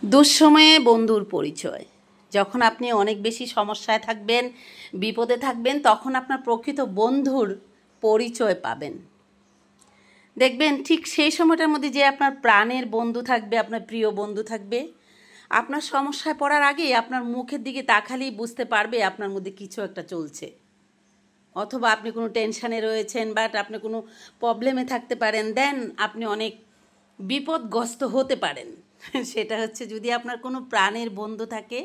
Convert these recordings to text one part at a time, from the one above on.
দুঃসময়ে বন্ধুর পরিচয়। যখন আপনি অনেক বেশি সমস্যায় থাকবেন, বিপদে থাকবেন, তখন আপনার প্রকৃত বন্ধুর পরিচয় পাবেন। দেখবেন ঠিক সেই সময়টার মধ্যে যে আপনার প্রাণের বন্ধু থাকবে, আপনার প্রিয় বন্ধু থাকবে, আপনার সমস্যায় পড়ার আগেই আপনার মুখের দিকে তাকালেই বুঝতে পারবে আপনার মধ্যে কিছু একটা চলছে। অথবা আপনি কোনো টেনশানে রয়েছেন, বাট আপনি কোনো প্রবলেমে থাকতে পারেন, দেন আপনি অনেক বিপদগ্রস্ত হতে পারেন। সেটা হচ্ছে যদি আপনার কোনো প্রাণের বন্ধু থাকে,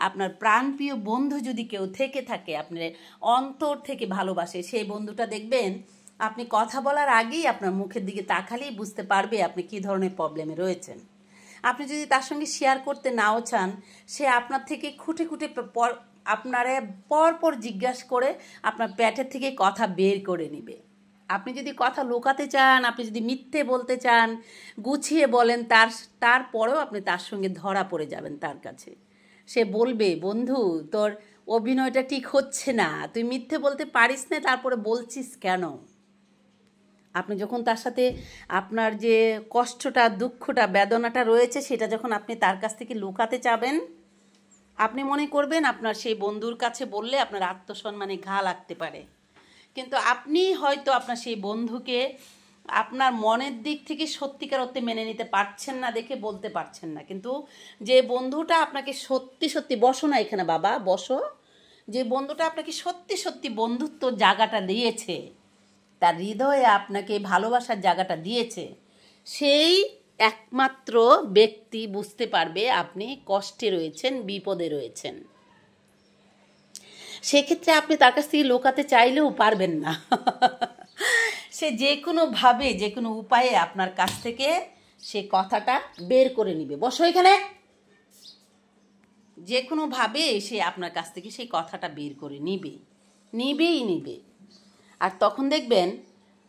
আপনার প্রাণপ্রিয় বন্ধু যদি কেউ থেকে থাকে, আপনার অন্তর থেকে ভালোবাসে, সেই বন্ধুটা দেখবেন আপনি কথা বলার আগেই আপনার মুখের দিকে তাকালেই বুঝতে পারবে আপনি কী ধরনের প্রবলেমে রয়েছেন। আপনি যদি তার সঙ্গে শেয়ার করতে নাও চান, সে আপনার থেকে খুঁটে খুঁটে আপনারা পর জিজ্ঞাসা করে আপনার পেটের থেকে কথা বের করে নেবে। আপনি যদি কথা লুকাতে চান, আপনি যদি মিথ্যে বলতে চান, গুছিয়ে বলেন, তারপরেও আপনি তার সঙ্গে ধরা পড়ে যাবেন তার কাছে। সে বলবে, বন্ধু তোর অভিনয়টা ঠিক হচ্ছে না, তুই মিথ্যে বলতে পারিস না, তারপরে বলছিস কেন? আপনি যখন তার সাথে আপনার যে কষ্টটা, দুঃখটা, বেদনাটা রয়েছে, সেটা যখন আপনি তার কাছ থেকে লুকাতে চাবেন, আপনি মনে করবেন আপনার সেই বন্ধুর কাছে বললে আপনার আত্মসম্মানে ঘা লাগতে পারে। কিন্তু আপনি হয়তো আপনার সেই বন্ধুকে আপনার মনের দিক থেকে সত্যিকার অর্থে মেনে নিতে পারছেন না দেখে বলতে পারছেন না। কিন্তু যে বন্ধুটা আপনাকে সত্যি সত্যি, বসো না এখানে বাবা, বসো, যে বন্ধুটা আপনাকে সত্যি সত্যি বন্ধুত্ব জায়গাটা দিয়েছে, তার হৃদয়ে আপনাকে ভালোবাসার জায়গাটা দিয়েছে, সেই একমাত্র ব্যক্তি বুঝতে পারবে আপনি কষ্টে রয়েছেন, বিপদে রয়েছেন। সেক্ষেত্রে আপনি তার কাছ থেকে লুকাতে চাইলেও পারবেন না। সে যে কোনোভাবে, যে কোনো উপায়ে আপনার কাছ থেকে সে কথাটা বের করে নিবে। বসো এখানে। যে কোনোভাবে সে আপনার কাছ থেকে সেই কথাটা বের করে নিবে। আর তখন দেখবেন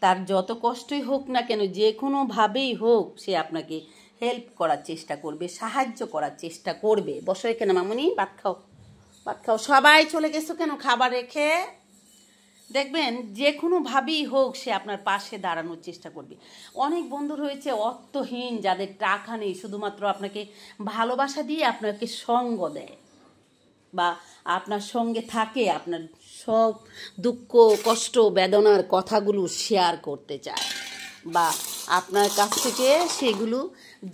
তার যত কষ্টই হোক না কেন, যে কোনোভাবেই হোক, সে আপনাকে হেল্প করার চেষ্টা করবে, সাহায্য করার চেষ্টা করবে। বসো এখানে মামুনি, ভাত খাও। সবাই চলে গেছো কেন খাবার রেখে? দেখবেন যে কোনোভাবেই হোক সে আপনার পাশে দাঁড়ানোর চেষ্টা করবে। অনেক বন্ধু রয়েছে অর্থহীন, যাদের টাকা নেই, শুধুমাত্র আপনাকে ভালোবাসা দিয়ে আপনাকে সঙ্গ দেয় বা আপনার সঙ্গে থাকে, আপনার সব দুঃখ, কষ্ট, বেদনার কথাগুলো শেয়ার করতে চায় বা আপনার কাছ থেকে সেগুলো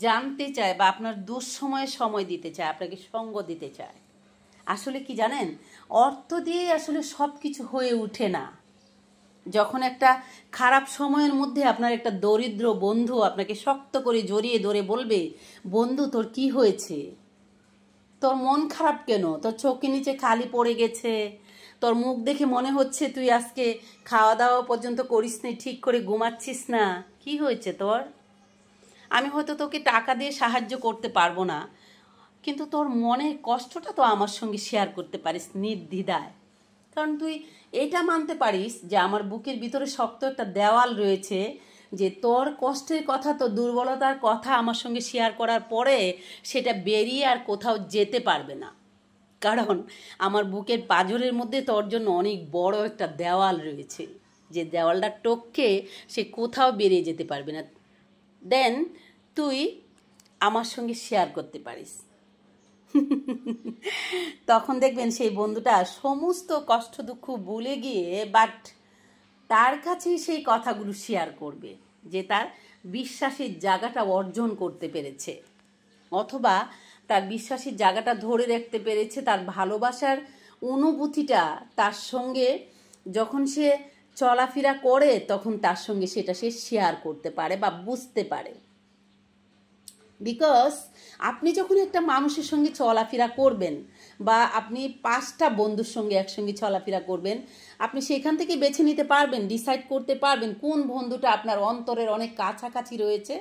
জানতে চায় বা আপনার দুঃসময়ে সময় দিতে চায়, আপনাকে সঙ্গ দিতে চায়। আসলে কি জানেন, অর্থ দিয়ে আসলে সব কিছু হয়ে ওঠে না। যখন একটা খারাপ সময়ের মধ্যে আপনার একটা দরিদ্র বন্ধু আপনাকে শক্ত করে জড়িয়ে ধরে বলবে, বন্ধু তোর কি হয়েছে, তোর মন খারাপ কেন, তোর চোখের নিচে খালি পড়ে গেছে, তোর মুখ দেখে মনে হচ্ছে তুই আজকে খাওয়া দাওয়া পর্যন্ত করিস নি, ঠিক করে ঘুমাচ্ছিস না, কি হয়েছে তোর? আমি হয়তো তোকে টাকা দিয়ে সাহায্য করতে পারবো না, কিন্তু তোর মনের কষ্টটা তো আমার সঙ্গে শেয়ার করতে পারিস নির্দ্বিধায়। কারণ তুই এটা মানতে পারিস যে আমার বুকের ভিতরে শক্ত একটা দেওয়াল রয়েছে, যে তোর কষ্টের কথা, তোর দুর্বলতার কথা আমার সঙ্গে শেয়ার করার পরে সেটা বেরিয়ে আর কোথাও যেতে পারবে না। কারণ আমার বুকের পাঁজরের মধ্যে তোর জন্য অনেক বড় একটা দেওয়াল রয়েছে, যে দেওয়ালটা টপকে সে কোথাও বেরিয়ে যেতে পারবে না। দেন তুই আমার সঙ্গে শেয়ার করতে পারিস। তখন দেখবেন সেই বন্ধুটা সমস্ত কষ্ট দুঃখ ভুলে গিয়ে বাট তার কাছেই সেই কথাগুলো শেয়ার করবে, যে তার বিশ্বাসের জায়গাটা অর্জন করতে পেরেছে, অথবা তার বিশ্বাসের জায়গাটা ধরে রাখতে পেরেছে, তার ভালোবাসার অনুভূতিটা তার সঙ্গে যখন সে চলাফেরা করে তখন তার সঙ্গে সেটা সে শেয়ার করতে পারে বা বুঝতে পারে। বিকজ আপনি যখন একটা মানুষের সঙ্গে চলাফেরা করবেন বা আপনি 5টা বন্ধুর সঙ্গে একসঙ্গে চলাফেরা করবেন, আপনি সেখান থেকে বেছে নিতে পারবেন, ডিসাইড করতে পারবেন কোন বন্ধুটা আপনার অন্তরের অনেক কাছাকাছি রয়েছে,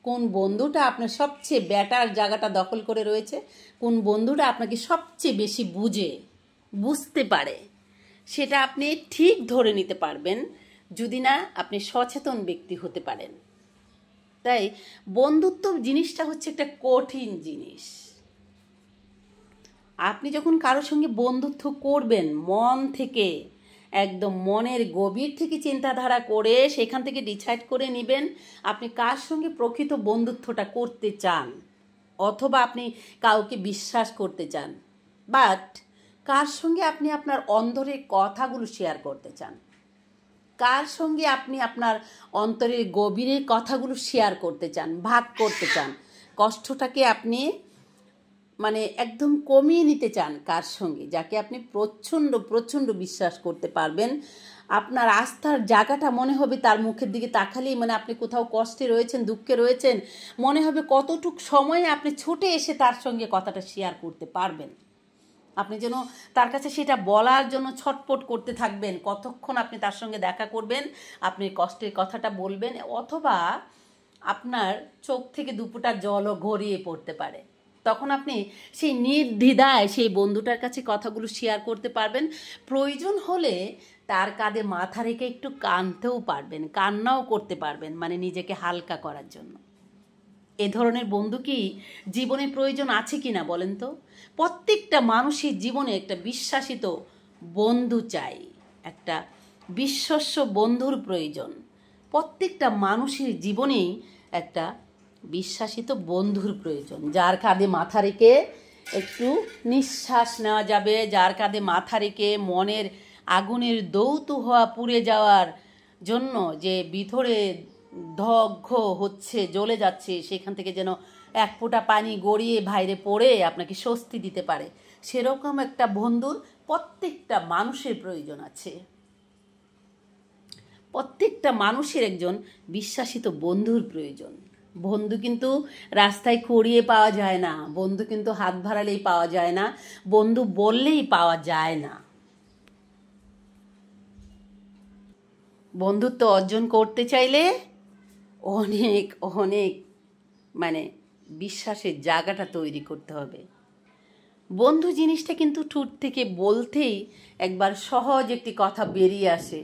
কোন বন্ধুটা আপনার সবচেয়ে বেটার জায়গাটা দখল করে রয়েছে, কোন বন্ধুটা আপনাকে সবচেয়ে বেশি বুঝতে পারে। সেটা আপনি ঠিক ধরে নিতে পারবেন যদি না আপনি সচেতন ব্যক্তি হতে পারেন। তাই বন্ধুত্ব জিনিসটা হচ্ছে একটা কঠিন জিনিস। আপনি যখন কারোর সঙ্গে বন্ধুত্ব করবেন, মন থেকে, একদম মনের গভীর থেকে চিন্তাধারা করে সেখান থেকে ডিসাইড করে নেবেন আপনি কার সঙ্গে প্রকৃত বন্ধুত্বটা করতে চান। অথবা আপনি কাউকে বিশ্বাস করতে চান, বাট কার সঙ্গে আপনি আপনার অন্তরের কথাগুলো শেয়ার করতে চান, কার সঙ্গে আপনি আপনার অন্তরের গভীরের কথাগুলো শেয়ার করতে চান, ভাগ করতে চান, কষ্টটাকে আপনি মানে একদম কমিয়ে নিতে চান, কার সঙ্গে যাকে আপনি প্রচণ্ড প্রচণ্ড বিশ্বাস করতে পারবেন, আপনার আস্থার জায়গাটা মনে হবে তার মুখের দিকে তাকালেই মানে আপনি কোথাও কষ্টে রয়েছেন, দুঃখে রয়েছেন, মনে হবে কতটুক সময়ে আপনি ছুটে এসে তার সঙ্গে কথাটা শেয়ার করতে পারবেন। আপনি যেন তার কাছে সেটা বলার জন্য ছটপট করতে থাকবেন, কতক্ষণ আপনি তার সঙ্গে দেখা করবেন, আপনি কষ্টের কথাটা বলবেন, অথবা আপনার চোখ থেকে দুপুটা জলও গড়িয়ে পড়তে পারে। তখন আপনি সেই নির্দ্বিধায় সেই বন্ধুটার কাছে কথাগুলো শেয়ার করতে পারবেন। প্রয়োজন হলে তার কাঁধে মাথা রেখে একটু কাঁদতেও পারবেন, কান্নাও করতে পারবেন, মানে নিজেকে হালকা করার জন্য। এ ধরনের বন্ধু কি জীবনে প্রয়োজন আছে কি না বলেন তো? প্রত্যেকটা মানুষের জীবনে একটা বিশ্বাসিত বন্ধু চাই, একটা বিশ্বস্ত বন্ধুর প্রয়োজন। প্রত্যেকটা মানুষের জীবনেই একটা বিশ্বাসিত বন্ধুর প্রয়োজন, যার কাঁধে মাথা রেখে একটু নিঃশ্বাস নেওয়া যাবে, যার কাঁধে মাথা রেখে মনের আগুনের দৌতূহা পুড়ে যাওয়ার জন্য যে ভিতরে দগ্ধ হচ্ছে, জ্বলে যাচ্ছে, সেখান থেকে যেন এক ফোঁটা পানি গড়িয়ে বাইরে পড়ে আপনাকে স্বস্তি দিতে পারে, সেরকম একটা বন্ধুর প্রত্যেকটা মানুষের প্রয়োজন আছে। প্রত্যেকটা মানুষের একজন বিশ্বাসিত বন্ধুর প্রয়োজন। বন্ধু কিন্তু রাস্তায় কুড়িয়ে পাওয়া যায় না, বন্ধু কিন্তু হাত বাড়ালেই পাওয়া যায় না, বন্ধু বললেই পাওয়া যায় না। বন্ধুত্ব অর্জন করতে চাইলে অনেক অনেক মানে বিশ্বাসের জায়গাটা তৈরি করতে হবে। বন্ধু জিনিসটা কিন্তু ঠোঁট থেকে বলতেই একবার সহজ একটি কথা বেরিয়ে আসে,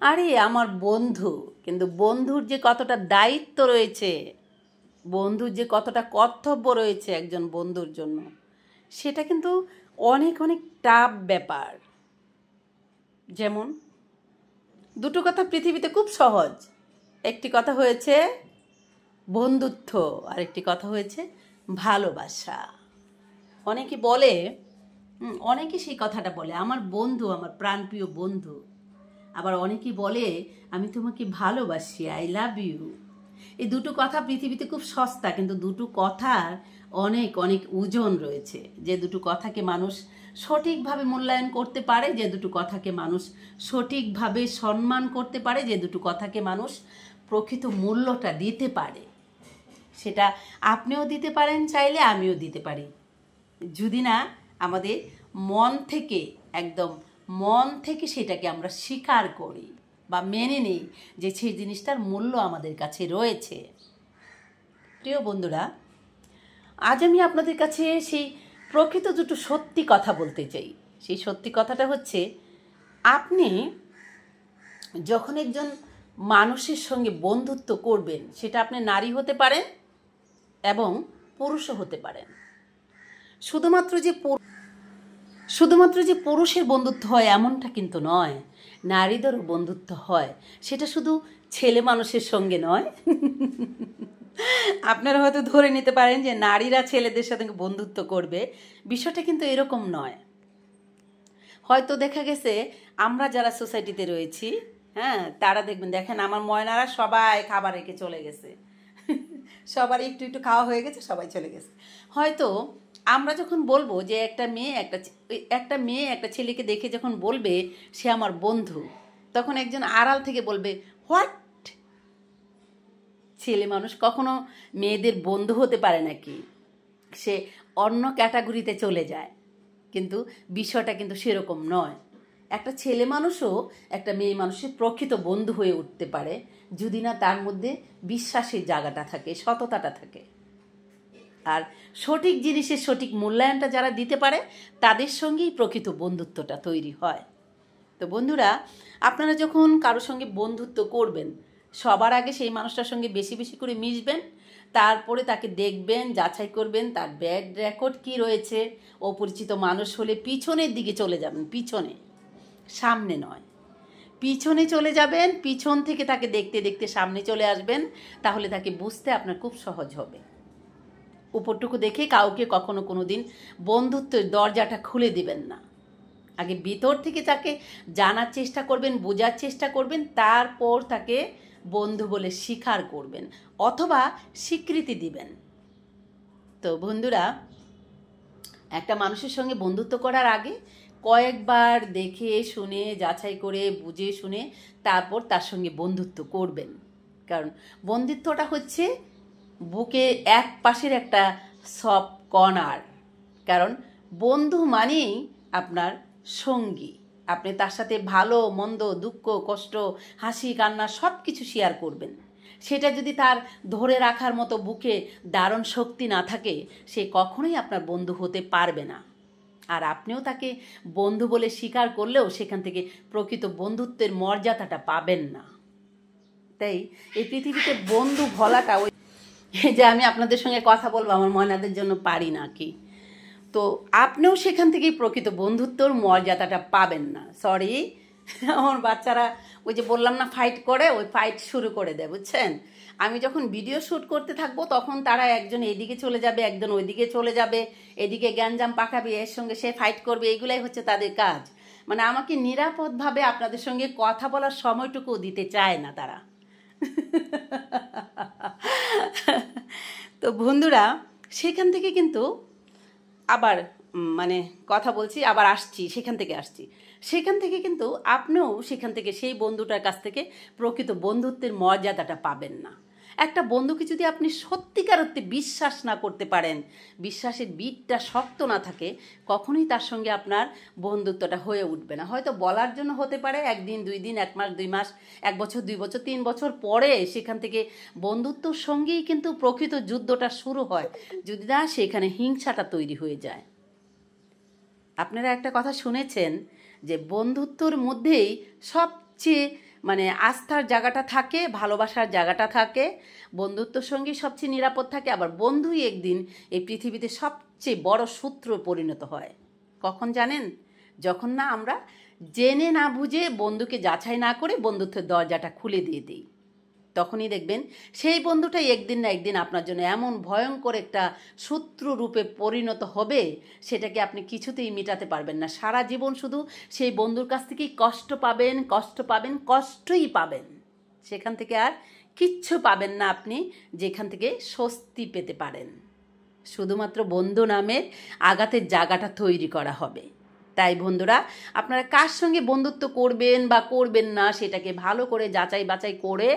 আরে আমার বন্ধু, কিন্তু বন্ধুর যে কতটা দায়িত্ব রয়েছে, বন্ধুর যে কতটা কর্তব্য রয়েছে একজন বন্ধুর জন্য, সেটা কিন্তু অনেক অনেক টাফ ব্যাপার। যেমন দুটো কথা পৃথিবীতে খুব সহজ, একটি কথা হয়েছে বন্ধুত্ব, আর একটি কথা হয়েছে ভালোবাসা। অনেকে বলে, অনেকে সেই কথাটা বলে, আমার বন্ধু, আমার প্রাণপ্রিয় বন্ধু। আবার অনেকে বলে, আমি তোমাকে ভালোবাসি, আই লাভ ইউ। এই দুটো কথা পৃথিবীতে খুব সস্তা, কিন্তু দুটো কথার অনেক অনেক ওজন রয়েছে। যে দুটো কথাকে মানুষ সঠিকভাবে মূল্যায়ন করতে পারে, যে দুটো কথাকে মানুষ সঠিকভাবে সম্মান করতে পারে, যে দুটো কথাকে মানুষ প্রকৃত মূল্যটা দিতে পারে, সেটা আপনিও দিতে পারেন, চাইলে আমিও দিতে পারি, যদি না আমাদের মন থেকে, একদম মন থেকে সেটাকে আমরা স্বীকার করি বা মেনে নিই যে সেই জিনিসটার মূল্য আমাদের কাছে রয়েছে। প্রিয় বন্ধুরা, আজ আমি আপনাদের কাছে সেই প্রকৃত দুটো সত্যি কথা বলতে চাই। সেই সত্যি কথাটা হচ্ছে, আপনি যখন একজন মানুষের সঙ্গে বন্ধুত্ব করবেন, সেটা আপনি নারী হতে পারেন এবং পুরুষও হতে পারেন। শুধুমাত্র যে পুরুষের বন্ধুত্ব হয় এমনটা কিন্তু নয়, নারীদেরও বন্ধুত্ব হয়। সেটা শুধু ছেলে মানুষের সঙ্গে নয়। আপনারা হয়তো ধরে নিতে পারেন যে নারীরা ছেলেদের সাথে বন্ধুত্ব করবে, বিষয়টা কিন্তু এরকম নয়। হয়তো দেখা গেছে আমরা যারা সোসাইটিতে রয়েছি, হ্যাঁ, তারা দেখেন আমার ময়নারা সবাই খাবার রেখে চলে গেছে, সবার একটু একটু খাওয়া হয়ে গেছে, সবাই চলে গেছে। হয়তো আমরা যখন বলবো যে একটা মেয়ে একটা ছেলেকে দেখে যখন বলবে সে আমার বন্ধু, তখন একজন আড়াল থেকে বলবে, হোয়াট, ছেলে মানুষ কখনো মেয়েদের বন্ধু হতে পারে নাকি? সে অন্য ক্যাটাগরিতে চলে যায়। কিন্তু বিষয়টা কিন্তু সেরকম নয়। একটা ছেলে মানুষও একটা মেয়ে মানুষের প্রকৃত বন্ধু হয়ে উঠতে পারে, যদি না তার মধ্যে বিশ্বাসের জায়গাটা থাকে, সততাটা থাকে। আর সঠিক জিনিসের সঠিক মূল্যায়নটা যারা দিতে পারে, তাদের সঙ্গেই প্রকৃত বন্ধুত্বটা তৈরি হয়। তো বন্ধুরা, আপনারা যখন কারোর সঙ্গে বন্ধুত্ব করবেন, সবার আগে সেই মানুষটার সঙ্গে বেশি বেশি করে মিশবেন, তারপরে তাকে দেখবেন, যাচাই করবেন তার ব্যাড রেকর্ড কী রয়েছে। অপরিচিত মানুষ হলে পিছনের দিকে চলে যাবেন, পিছনে, সামনে নয়। পিছনে চলে যাবেন, পিছন থেকে তাকে দেখতে দেখতে সামনে চলে আসবেন, তাহলে তাকে বুঝতে আপনার খুব সহজ হবে। উপরটুকু দেখে কাউকে কখনো কোনো দিন বন্ধুত্বের দরজাটা খুলে দিবেন না। আগে ভিতর থেকে তাকে জানার চেষ্টা করবেন, বোঝার চেষ্টা করবেন, তারপর তাকে বন্ধু বলে স্বীকার করবেন অথবা স্বীকৃতি দিবেন। তো বন্ধুরা, একটা মানুষের সঙ্গে বন্ধুত্ব করার আগে কয়েকবার দেখে শুনে যাচাই করে বুঝে শুনে তারপর তার সঙ্গে বন্ধুত্ব করবেন। কারণ বন্ধুত্বটা হচ্ছে বুকে এক পাশের একটা সফট কর্নার। কারণ বন্ধু মানেই আপনার সঙ্গী, আপনি তার সাথে ভালো মন্দ, দুঃখ কষ্ট, হাসি কান্না সব কিছু শেয়ার করবেন। সেটা যদি তার ধরে রাখার মতো বুকে দারুণ শক্তি না থাকে, সে কখনোই আপনার বন্ধু হতে পারবে না। আর আপনিও তাকে বন্ধু বলে স্বীকার করলেও সেখান থেকে প্রকৃত বন্ধুত্বের মর্যাদাটা পাবেন না। তাই এই পৃথিবীতে বন্ধু বলাটা, ওই যে আমি আপনাদের সঙ্গে কথা বলবো আমার ময়নাদের জন্য পারি না কি, তো আপনিও সেখান থেকেই প্রকৃত বন্ধুত্বর মর্যাদাটা পাবেন না। সরি, আমার বাচ্চারা ওই যে বললাম না ফাইট করে, ওই ফাইট শুরু করে দেয়, বুঝছেন। আমি যখন ভিডিও শ্যুট করতে থাকবো তখন তারা একজন এদিকে চলে যাবে, একজন ওইদিকে চলে যাবে, এদিকে গ্যাঞ্জাম পাকাবে, এর সঙ্গে সে ফাইট করবে, এইগুলাই হচ্ছে তাদের কাজ। মানে আমাকে নিরাপদভাবে আপনাদের সঙ্গে কথা বলার সময়টুকু দিতে চায় না তারা। তো বন্ধুরা, সেখান থেকে কিন্তু আবার মানে কথা বলছি, আবার আসছি, সেখান থেকে কিন্তু আপনিও সেখান থেকে সেই বন্ধুটার কাছ থেকে প্রকৃত বন্ধুত্বের মর্যাদাটা পাবেন না। একটা বন্ধুকে যদি আপনি সত্যিকার অর্থে বিশ্বাস না করতে পারেন, বিশ্বাসের বীজটা শক্ত না থাকে, কখনোই তার সঙ্গে আপনার বন্ধুত্বটা হয়ে উঠবে না। হয়তো বলার জন্য হতে পারে, একদিন, 2 দিন, 1 মাস, 2 মাস, 1 বছর, 2 বছর, 3 বছর পরে সেখান থেকে বন্ধুত্বর সঙ্গেই কিন্তু প্রকৃত যুদ্ধটা শুরু হয়, যদি না সেখানে হিংসাটা তৈরি হয়ে যায়। আপনারা একটা কথা শুনেছেন যে বন্ধুত্বর মধ্যেই সবচেয়ে মানে আস্থার জায়গাটা থাকে, ভালোবাসার জায়গাটা থাকে, বন্ধুত্বর সঙ্গেই সবচেয়ে নিরাপদ থাকে। আবার বন্ধুই একদিন এই পৃথিবীতে সবচেয়ে বড় সূত্র পরিণত হয়। কখন জানেন? যখন না আমরা জেনে না বুঝে বন্ধুকে যাচাই না করে বন্ধুত্বের দরজাটা খুলে দিয়ে দিই, তখনই দেখবেন সেই বন্ধুটাই একদিন না একদিন আপনার জন্য এমন ভয়ঙ্কর একটা শত্রু রূপে পরিণত হবে, সেটাকে আপনি কিছুতেই মেটাতে পারবেন না। সারা জীবন শুধু সেই বন্ধুর কাছ থেকেই কষ্ট পাবেন, কষ্টই পাবেন। সেখান থেকে আর কিচ্ছু পাবেন না আপনি, যেখান থেকে স্বস্তি পেতে পারেন। শুধুমাত্র বন্ধু নামের আঘাতের জায়গাটা তৈরি করা হবে। তাই বন্ধুরা, আপনারা কার সঙ্গে বন্ধুত্ব করবেন বা করবেন না সেটাকে ভালো করে যাচাই বাছাই করে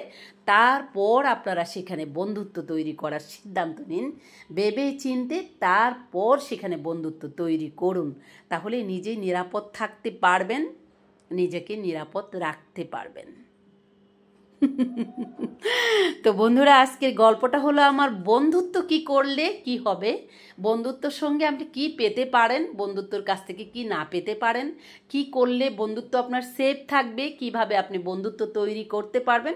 তারপর আপনারা সেখানে বন্ধুত্ব তৈরি করার সিদ্ধান্ত নিন। ভেবে চিন্তে তারপর সেখানে বন্ধুত্ব তৈরি করুন। তাহলে নিজেই নিরাপদ থাকতে পারবেন, নিজেকে নিরাপদ রাখতে পারবেন। তো বন্ধুরা, আজকের গল্পটা হলো আমার বন্ধুত্ব কি করলে কি হবে, বন্ধুত্বর সঙ্গে আপনি কি পেতে পারেন, বন্ধুত্বর কাছ থেকে কি না পেতে পারেন, কি করলে বন্ধুত্ব আপনার সেফ থাকবে, কিভাবে আপনি বন্ধুত্ব তৈরি করতে পারবেন,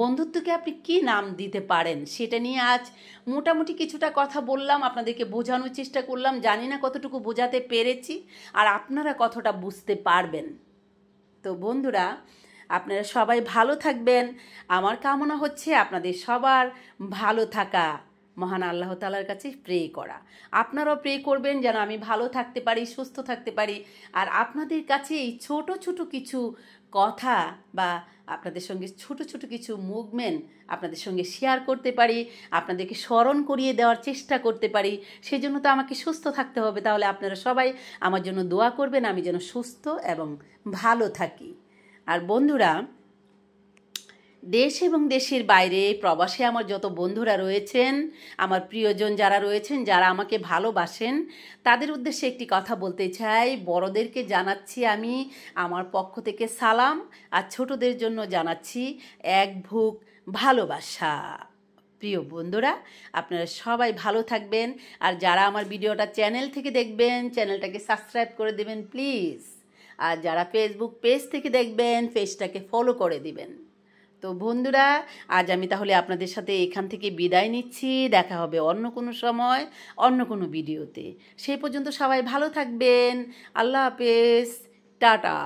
বন্ধুত্বকে আপনি কি নাম দিতে পারেন, সেটা নিয়ে আজ মোটামুটি কিছুটা কথা বললাম, আপনাদেরকে বোঝানোর চেষ্টা করলাম। জানি না কতটুকু বোঝাতে পেরেছি আর আপনারা কতটা বুঝতে পারবেন। তো বন্ধুরা, আপনারা সবাই ভালো থাকবেন। আমার কামনা হচ্ছে আপনাদের সবার ভালো থাকা, মহান আল্লাহ তাআলার কাছে প্রে করা। আপনারাও প্রে করবেন যেন আমি ভালো থাকতে পারি, সুস্থ থাকতে পারি, আর আপনাদের কাছে এই ছোট ছোট কিছু কথা বা আপনাদের সঙ্গে ছোট ছোট কিছু মুভমেন্ট আপনাদের সঙ্গে শেয়ার করতে পারি, আপনাদেরকে স্মরণ করিয়ে দেওয়ার চেষ্টা করতে পারি। সেজন্য তো আমাকে সুস্থ থাকতে হবে। তাহলে আপনারা সবাই আমার জন্য দোয়া করবেন, আমি যেন সুস্থ এবং ভালো থাকি। আর বন্ধুরা, দেশ এবং দেশের বাইরে প্রবাসে আমার যত বন্ধুরা রয়েছেন, আমার প্রিয়জন যারা রয়েছেন, যারা আমাকে ভালোবাসেন, তাদের উদ্দেশ্যে একটি কথা বলতে চাই। বড়দেরকে জানাচ্ছি আমি আমার পক্ষ থেকে সালাম, আর ছোটদের জন্য জানাচ্ছি এক বুক ভালোবাসা। প্রিয় বন্ধুরা, আপনারা সবাই ভালো থাকবেন। আর যারা আমার ভিডিওটা চ্যানেল থেকে দেখবেন, চ্যানেলটাকে সাবস্ক্রাইব করে দেবেন প্লিজ। আর যারা ফেসবুক পেজ থেকে দেখবেন, পেজটাকে ফলো করে দিবেন। তো বন্ধুরা, আজ আমি তাহলে আপনাদের সাথে এখান থেকে বিদায় নিচ্ছি। দেখা হবে অন্য কোনো সময়, অন্য কোনো ভিডিওতে। সেই পর্যন্ত সবাই ভালো থাকবেন। আল্লাহ হাফেজ, টাটা।